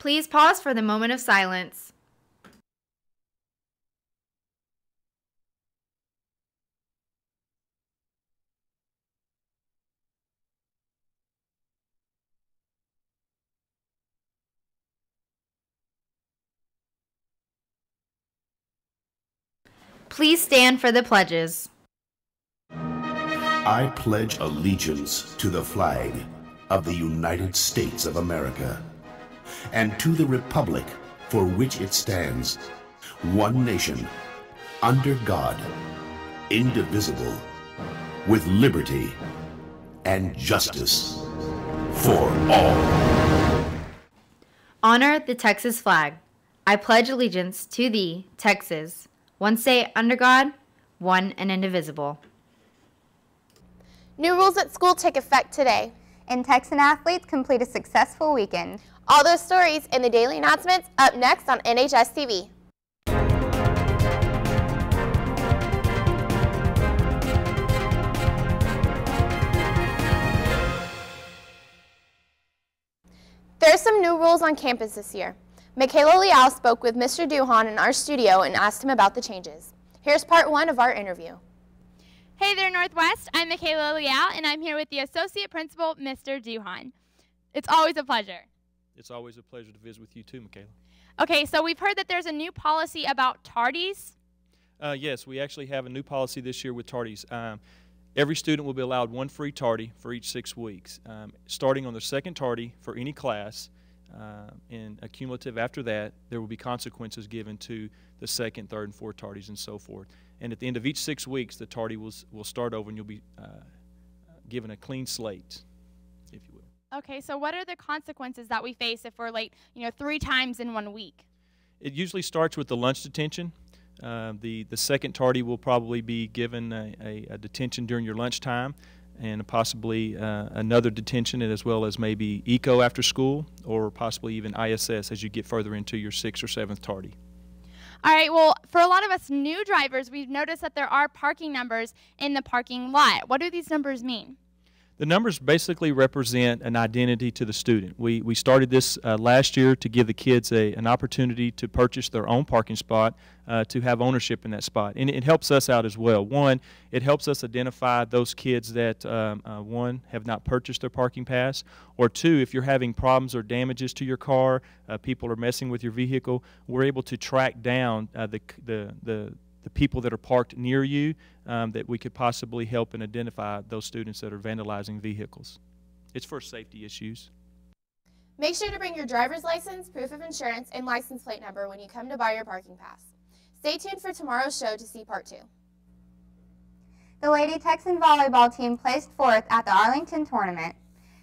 Please pause for the moment of silence. Please stand for the pledges. I pledge allegiance to the flag of the United States of America and to the republic for which it stands, one nation, under God, indivisible, with liberty and justice for all. Honor the Texas flag. I pledge allegiance to thee, Texas, one state under God, one and indivisible. New rules at school take effect today. And Texan athletes complete a successful weekend. All those stories in the daily announcements up next on NHSTV. There are some new rules on campus this year. Michaela Leal spoke with Mr. Duhan in our studio and asked him about the changes. Here's part one of our interview. Hey there, Northwest. I'm Michaela Leal, and I'm here with the Associate Principal, Mr. Duhan. It's always a pleasure. It's always a pleasure to visit with you too, Michaela. Okay, so we've heard that there's a new policy about tardies. Yes, we actually have a new policy this year with tardies. Every student will be allowed one free tardy for each 6 weeks. Starting on the second tardy for any class, and accumulative after that, there will be consequences given to the second, third, and fourth tardies and so forth. And at the end of each 6 weeks, the tardy will start over and you'll be given a clean slate, if you will. Okay, so what are the consequences that we face if we're late, 3 times in 1 week? It usually starts with the lunch detention. The second tardy will probably be given a detention during your lunchtime, and possibly another detention, as well as maybe eco after school, or possibly even ISS as you get further into your 6th or 7th tardy. All right, well, for a lot of us new drivers, we've noticed that there are parking numbers in the parking lot. What do these numbers mean? The numbers basically represent an identity to the student. We started this last year to give the kids an opportunity to purchase their own parking spot, to have ownership in that spot. And it helps us out as well. One, it helps us identify those kids that, one, have not purchased their parking pass, or two, if you're having problems or damages to your car, people are messing with your vehicle, we're able to track down the people that are parked near you, that we could possibly help and identify those students that are vandalizing vehicles. It's for safety issues. Make sure to bring your driver's license, proof of insurance, and license plate number when you come to buy your parking pass. Stay tuned for tomorrow's show to see part 2. The Lady Texan volleyball team placed 4th at the Arlington tournament.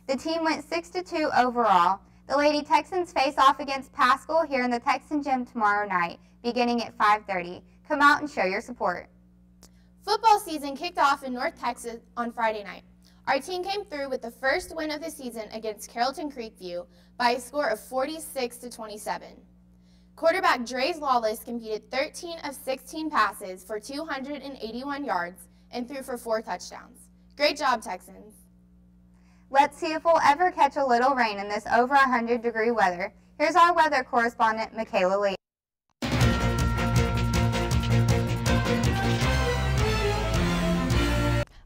The team went 6-2 overall. The Lady Texans face off against Pascal here in the Texan Gym tomorrow night, beginning at 5:30. Come out and show your support. Football season kicked off in North Texas on Friday night. Our team came through with the first win of the season against Carrollton Creekview by a score of 46-27. Quarterback Dre's Lawless completed 13 of 16 passes for 281 yards and threw for 4 touchdowns. Great job, Texans. Let's see if we'll ever catch a little rain in this over 100-degree weather. Here's our weather correspondent, Michaela Lee.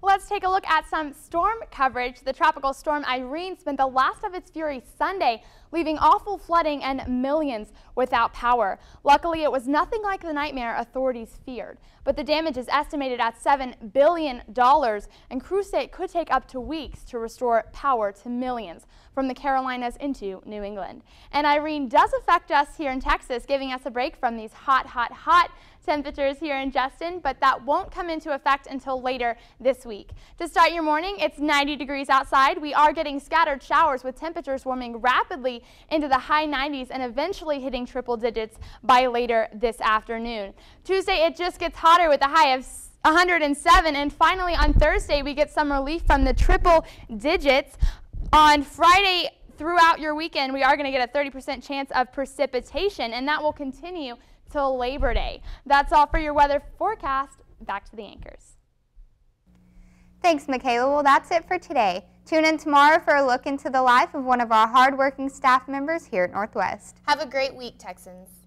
Let's take a look at some storm coverage. The tropical storm Irene spent the last of its fury Sunday, leaving awful flooding and millions without power. Luckily, it was nothing like the nightmare authorities feared, but the damage is estimated at $7 billion, and crews say it could take up to weeks to restore power to millions from the Carolinas into New England. And Irene does affect us here in Texas, giving us a break from these hot temperatures here in Justin, but that won't come into effect until later this week. To start your morning, it's 90 degrees outside. We are getting scattered showers with temperatures warming rapidly into the high 90s and eventually hitting triple digits by later this afternoon. Tuesday, it just gets hotter with a high of 107, and finally on Thursday, we get some relief from the triple digits. On Friday, throughout your weekend, we are going to get a 30% chance of precipitation, and that will continue till Labor Day. That's all for your weather forecast. Back to the anchors. Thanks, Michaela. Well, that's it for today. Tune in tomorrow for a look into the life of one of our hard-working staff members here at Northwest. Have a great week, Texans.